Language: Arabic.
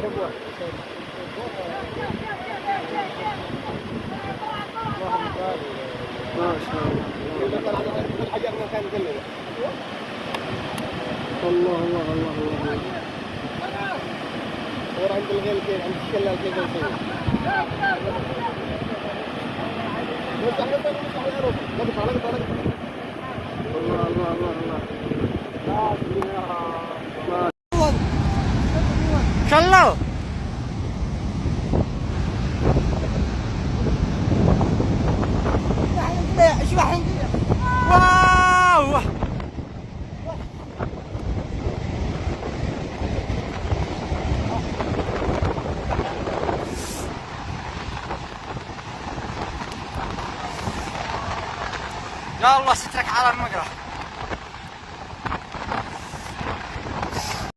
ما شاء الله. الله الله الله الله. صور عند الغيل كيف عند الشلال كيف يسوي. الله الله الله الله. شلو واو يا الله سترك على المقرأ.